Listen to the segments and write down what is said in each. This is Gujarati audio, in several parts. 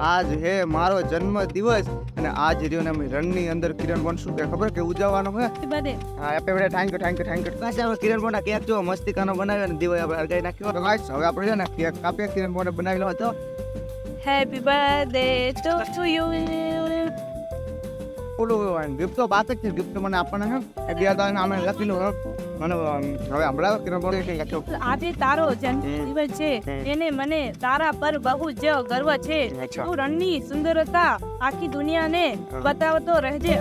આજ હે મારો જન્મ દિવસ અને આજ રહ્યો ને અમે રણની અંદર કિરણ બોન શું કે ખબર કે ઉજવવાનો હે હા હેપી બર્થડે થેન્ક યુ પાછા હવે કિરણ બોના કેક જો મસ્તીકાનો બનાવ્યો ને દિવાળી આપણે હરગાઈ નાખ્યો તો ગાઈસ હવે આપણે છે ને કેક કાપીએ કિરણ બોને બનાવેલો હતો Happy birthday to you. ઓલું ગિફ્ટ તો બાત જ છે ગિફ્ટ મને આપવાના છે બે દાડા અમે લખેલું હે મને હવે હમણાં કિરણ બોને કઈ લખ્યો આજે તારો જન્મદિવસ છે એને મને તારા પર બહુ જ ગર્વ છે અચ્છા. તું રણની સુંદરતા આખી દુનિયાને બતાવતો રહેજે.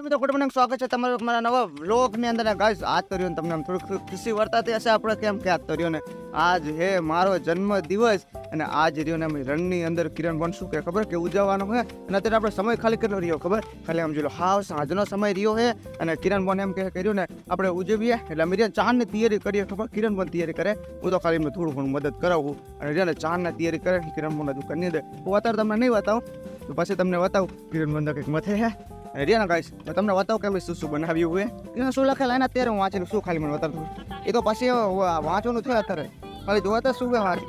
મિત્રો ગુડ મોર્નિંગ સ્વાગત છે તમારું મારા નવા વ્લોગ ની અંદર ગાઈસ આજ તો રહ્યો ને તમને આમ થોડુંક ખુશી વર્તાતી હશે આપણે કેમ કે આજ તો રહ્યો ને આજ હે મારો જન્મ દિવસ અને આજ રહ્યો ને અમે રણની અંદર કિરણ બોન શું કે ખબર કે ઉજવવાનો છે અને અત્યારે આપણે સમય ખાલી કેટલો રહ્યો ખબર ખાલી આમ જોઈ લો હાવ સાંજનો સમય રહ્યો છે અને કિરણ બોન એમ કે કર્યું ને આપણે ઉજવીએ એટલે અમે રહ્યા ચાંદની તૈયારી કરીએ ખબર કિરણ બોન તૈયારી કરે હું તો ખાલી એમને થોડું ઘણું મદદ કરાવું અને રહ્યા ને ચાંદની તૈયારી કરે કિરણ બોન હજુ કરી દે હું અત્યારે તમને નહીં બતાવું તો પછી તમને બતાવું કિરણ બોન કંઈક મથે હે રેના ગાઈસ તો તમને બતાવો કે શું શું બનાવ્યું હોય એને શું લખેલા એના અત્યારે હું વાંચેલું શું ખાલી મને બતાવતું એ તો પછી વાંચવાનું થયું અત્યારે ખાલી જોવા તો શું વાંચ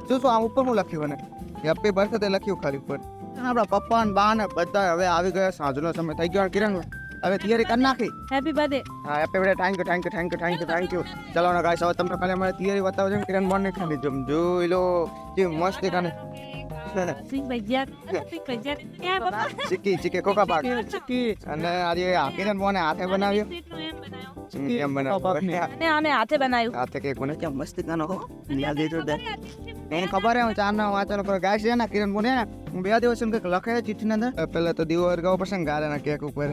શું આ ઉપર હું લખ્યું મને હેપી બર્થડે લખ્યું ખાલી ઉપર આપણા પપ્પા ને બા ને બધા હવે આવી ગયા સાંજનો સમય થઈ ગયો કિરણ હવે તૈયારી કરી નાખી હેપી બર્થડે. હા હેપી બર્થડે થેન્ક યુ ચલો ને ગાઈસ હવે તમને ખાલી અમારે તૈયારી બતાવો છે કિરણ બોન ને ખાલી જોઈ લો જે મસ્ત કાને ચીકી કોકા પાક અને આજે કિરણ બોને હાથે બનાવ્યો એમ બનાવ્યો અને આને હાથે બનાવ્યું. હાથે કે કોને કેમ મસ્ત ગાનો હો યાદ દેજો દે એને ખબર હે હું ચારના વાંચવાનો પર ગાય છે ને કિરણ બોને હું બે દિવસ એમ કંઈક લખે ચિઠ્ઠી ની અંદર પહેલા તો દીવો અરગાવો પડશે ને ગાળાના કેક ઉપર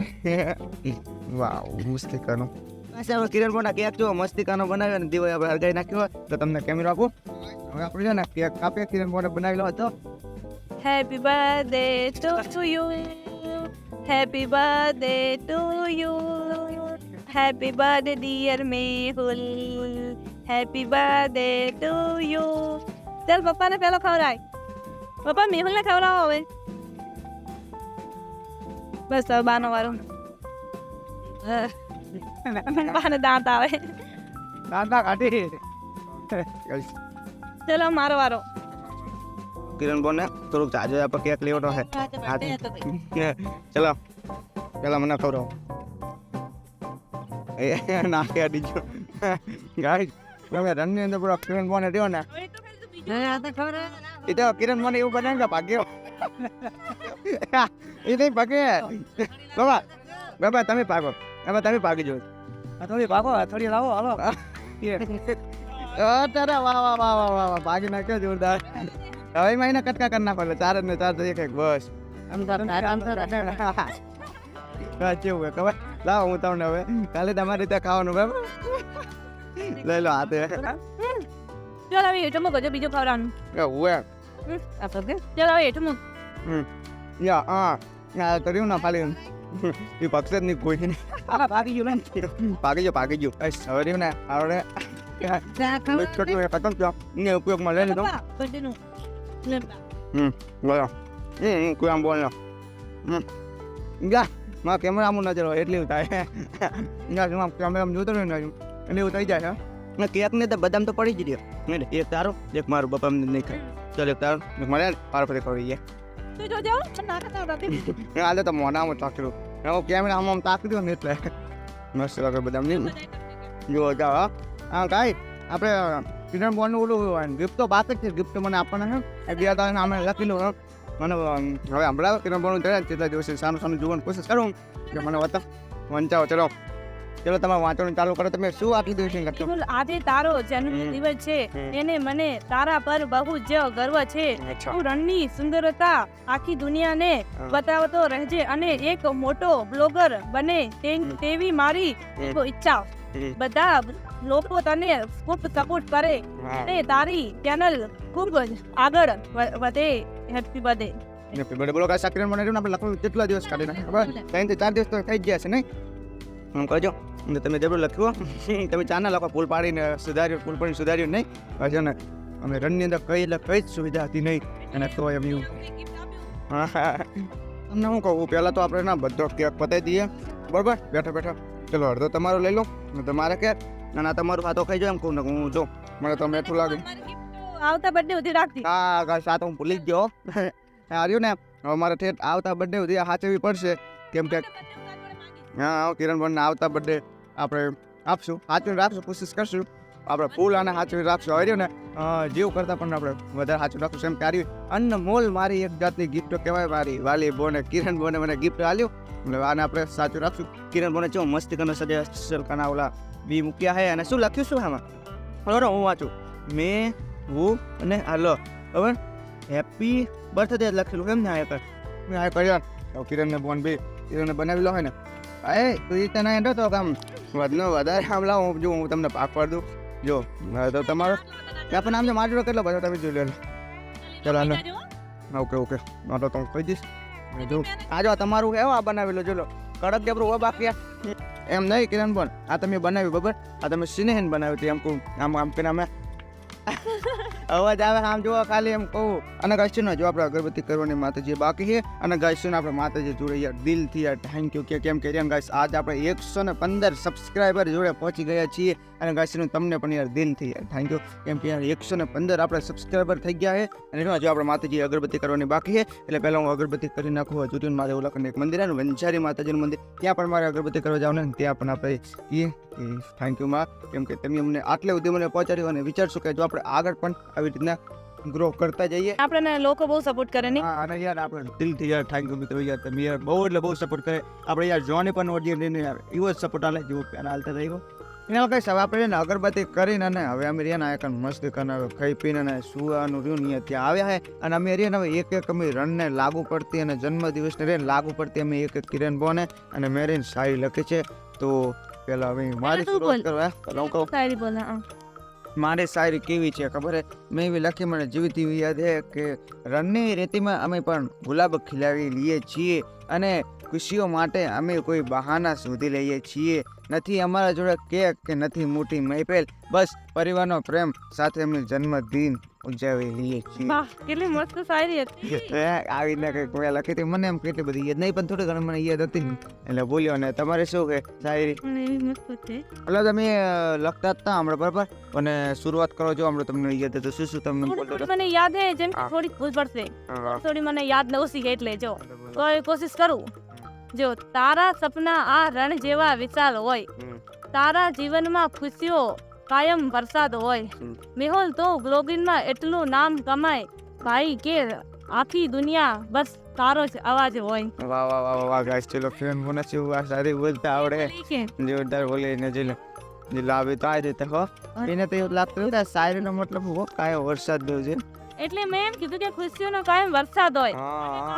વાવ મસ્ત ગાનો પાછા હવે કિરણ બોના કેક જો મસ્તીકાનો બનાવ્યો ને દીવો આપણે અરગાઈ નાખ્યો તો તમને કેમેરો આપું હવે આપણે છે ને કેક કાપીએ કિરણ બોને બનાવેલો હતો Happy birthday to you. Happy birthday to you. Happy birthday dear Mehul. Happy birthday to you. ચલ પપ્પાને પેલો ખવડાય. પપ્પા મેહુલને ખવડાવો હવે. બસ હવે બાનો વારો. બાને દાંત આવે. દાદા કાઢી ચલો મારો વારો. કિરણ બોને થોડુંક જાજો આપણે કેક લેવાનો છે ચલો પેલા મને ખવડાવો એ નાખે દીજો ગાઈસ તમે રનની અંદર પૂરો કિરણ બોને રહ્યો ને એ તો કિરણ બોને એવું બનાવે કે ભાગ્યો એ નહીં ભાગે બાબા બાબા તમે ભાગો હવે તમે ભાગી જો થોડી ભાગો થોડી લાવો હાલો અરે વાહ વાહ વાહ વાહ વાહ ભાગી નાખ્યો જોરદાર હવે મહિના કટકા કરી નાખો એટલે ચાર જ ને ચાર એક બસ કેવું ખબર લાવો હું તમને હવે કાલે તમારી રીતે ખાવાનું બરાબર લઈ લો હાથે ચાલ હવે હેઠું મૂકો જો બીજું ખવડાવવાનું. ચાલ હવે હેઠું મૂક. યા કર્યું ના ખાલી એ પક્ષ જ નહીં કોઈ નહીં ભાગી ગયું હવે રહ્યું ને આવડે ઉપયોગમાં લઈ લીધો ગયો કોઈ આમ બોલ મારા કેમેરા આમ નજર હોય એટલી થાય કેમેરા જોતો રહ્યો ને એટલે એવું થઈ જાય ને કેક ને તો બદામ તો પડી જ રહ્યો એક તારો એક મારું બાપા નહીં ખાય ચાલ એક તારો એક મારે પાર ફરી ખવડી જાય હાલે તો મોઢામાં ચાકરું કેમેરા આમ તાકી દો ને એટલે મસ્ત લાગે બદામ નહીં જો જાઓ હા કાંઈ આપણે કિરણ બોનનું ઓલું ગિફ્ટ તો બાત જ છે ગિફ્ટ મને આપવાના છે બે દાડા અમે લખેલું મને હવે હમણાં કિરણ બોનનું થયા કેટલા દિવસે સારું સારું જોવાની કોશિશ કરું કે મને વંચાવો ચલો ચલો તમે વાંચવાનું ચાલુ કરો તમે શું આટલી દિવસ મેહુલ, આજે તારો જન્મદિવસ છે એને મને તારા પર બહુ જ ગર્વ છે તું રણની સુંદરતા આખી દુનિયાને બતાવતો રહેજે અને એક મોટો બ્લોગર બને તેવી મારી ઈચ્છા બધા લોકો તને ખૂબ સપોર્ટ કરે અને તારી ચેનલ ખૂબ આગળ વધે. Happy birthday. બોલો કાંઈ કિરણ બોને આપણે લખવું કેટલા દિવસ કાઢી નાખે ખબર 3 થી 4 દિવસ તો થઈ જ ગયા છે નહીં હું કહેજો તમે જરૂર લખ્યું તમે ચાના લખો પુલ પાડીને સુધાર્યું નહીં હશે ને અમે રનની અંદર કઈ જ સુવિધા હતી નહીં અને તો એમ હા તમને હું કહું પહેલાં તો આપણે ના બધો કેક પતાવી દઈએ બરાબર બેઠા ચલો અડધો તમારો લઈ લો તમારે કે ના તમારું હાથો ખાઈ જાય એમ કહું ને હું જો મને તો મેઠું લાગે આવતા બર્થડે સુધી રાખતી. હા ગાઈસ આ તો હું ભૂલી જ ગયો આ રહ્યું ને હવે મારે ઠેઠ આવતા બર્થડે સુધી સાચવવી પડશે કેમ કે હા કિરણભાઈને આવતા બર્થડે આપણે આપશું સાચવીને રાખશું કોશિશ કરશું આપણે ફૂલ અને સાચવી રાખશું હવે રહ્યું ને જીવ કરતાં પણ આપણે વધારે સાચવી રાખશું એમ કાર્યું અનમોલ મારી એક જાતની ગિફ્ટ કહેવાય મારી વાલી બોને કિરણ બોને મને ગિફ્ટ આલ્યું એટલે આને આપણે સાચવી રાખશું કિરણ બોને ચો મસ્તી કરીને સજે સરકાના ઓલા બી મૂક્યા હે અને શું લખ્યું શું આમાં બરોબર હું વાંચું મેં હું અને હાલો બરાબર હેપી બર્થડે લખેલું કેમ ને આ કર મેં આ કર્યા કિરણને બોન બી કિરણને બનાવેલો હોય ને એ તું રીતે ના એન્ડો તો કામ વધનો વધારે આમ લાવો જો હું તમને પાક પાડ દઉં જો તો તમારો ત્યાં પણ આમ જો મારો કેટલો બધો તમે જોઈ લો ચાલો હાલો ઓકે ઓકે તો હું કહી દઈશ જો આ જો તમારું કેવું આ બનાવેલું જો લો કડક જબરું હો બાકી એમ નહીં કિરણ બોન આ તમે બનાવ્યું બરાબર આ તમે સિનેહન બનાવ્યું હતું એમ કહું આમ આમ કરીને અમે અવાજ આવે આમ જોવા ખાલી એમ કહું અને ગાઈશું ને જો આપણે અગરબત્તી કરવાની માતાજી બાકી છે અને ગાઈશું ને આપણે માતાજી જોડે યાર દિલથી યાર થેન્ક યુ કે કેમ કે ગાઈસ આજ આપણે 115 સબસ્ક્રાઈબર જોડે પહોંચી ગયા છીએ અને ગાઈશું તમને પણ યાર દિલથી યાર થેન્ક યુ કેમ કે યાર 115 આપણે સબસ્ક્રાઈબર થઈ ગયા છે અને જો આપણે માતાજી અગરબત્તી કરવાની બાકી છે એટલે પહેલાં હું અગરબત્તી કરી નાખું હજુ મારે ઓલા એક મંદિર છે વંજારી માતાજીનું મંદિર ત્યાં પણ મારે અગરબત્તી કરવા જાવ ને ત્યાં પણ આપણે કહીએ થેન્ક યુ માં કેમ કે તમે અમને આટલે સુધી મને પહોંચાડ્યું અને વિચારશો કે જો આપણે આગળ પણ આવી રીતના ગ્રો કરતા જઈએ આપણને લોકો બહુ સપોર્ટ કરે ને. હા અને યાર આપણે દિલથી યાર થેન્ક યુ મિત્રો યાર તમે યાર બહુ એટલે બહુ સપોર્ટ કરે આપણે યાર જોને પણ ઓડિયન્સ ને યાર એવો જ સપોર્ટ આલે જેવો પેલા હાલતા રહ્યો એના કઈ હવે આપણે એને અગરબત્તી કરીને અને હવે અમે રહ્યા ને એક મસ્ત કરીને ખાઈ પીને અને સુવાનું રહ્યું ને ત્યાં આવ્યા હે અને અમે રહ્યા ને હવે એક અમે રણને લાગુ પડતી અને જન્મદિવસને રે લાગુ પડતી અમે એક કિરણ બોને અને મેરીન શાયરી લખી છે તો પેલા હવે મારી શરૂઆત કરવા હું કહું શાયરી બોલ. હા મારી શાયરી કેવી છે ખબર હે મેં એવી લખી મને જીવતી એવી યાદ હે કે રણની રેતીમાં અમે પણ ગુલાબ ખીલાવી લઈએ છીએ અને ખુશીઓ માટે અમે કોઈ બહાના શોધી લઈએ છીએ નથી અમારા જોડે કેક કે નથી મોટી મહેફિલ બસ પરિવારનો પ્રેમ સાથે અમે જન્મદિન ઉજવી લઈએ છીએ વાહ કેટલી મસ્ત શાયરી હતી. આવી ને કંઈક મેં લખી હતી મને એમ કેટલી બધી યાદ નહીં પણ થોડી ઘણી મને યાદ હતી એટલે બોલ્યો ને તમારે શું કે શાયરી મને એવી મસ્ત છે. એટલે તમે લખતા હતા હમણાં બરાબર અને શરૂઆત કરો છો હમણાં તમને યાદ હતું શું શું તમને બોલતો થોડી મને યાદ હે જેમ કે થોડી ભૂલ પડશે થોડી મને યાદ ન ઓછી એટલે જો તો કોશિશ કરું જો તારા સપના આ રણ જેવા વિશાલ હોય તારા જીવનમાં ખુશીઓ કાયમ વરસાદ હોય મેહુલ તો બ્લોગિંગમાં એટલું નામ કમાય ભાઈ કે આખી દુનિયા બસ તારો જ અવાજ હોય. વાહ વાહ વાહ વાહ ગાઈસ ચલો ફ્રેન્ડ મને શું આ સારી બોલતા આવડે કે જોરદાર બોલે ને જેલો લાવે તો આ રીતે હો એને તો એવું લાગતું હતું શાયરીનો મતલબ હો કાયો વરસાદ દો છે એટલે મેં એમ કીધું કે ખુશીઓનો કાયમ વરસાદ હોય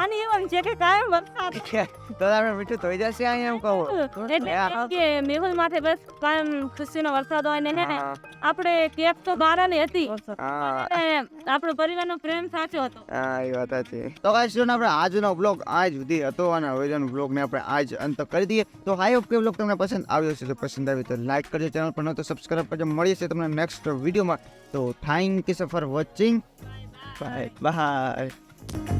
આની એવું છે કે કાયમ વરસાદ તો આપણે મીઠું થઈ જશે અહીંયા એમ કહું એટલે એમ કે મેહુલ માથે બસ કાયમ ખુશીનો વરસાદ હોય ને હે ને આપણે કેક તો બારાની હતી આપણો પરિવારનો પ્રેમ સાચો હતો. હા એ વાત છે તો ગાઈસ જો આપણે આજનો બ્લોગ આજ સુધી હતો અને હવેનો બ્લોગ ને આપણે આજ અંત કરી દઈએ તો આઈ હોપ કે બ્લોગ તમને પસંદ આવ્યો છે તો પસંદ આવ્યો તો લાઈક કરજો ચેનલ પર ન તો સબસ્ક્રાઇબ કરજો મળીએ છે તમને નેક્સ્ટ વિડીયોમાં તો thank you for watching bye bye.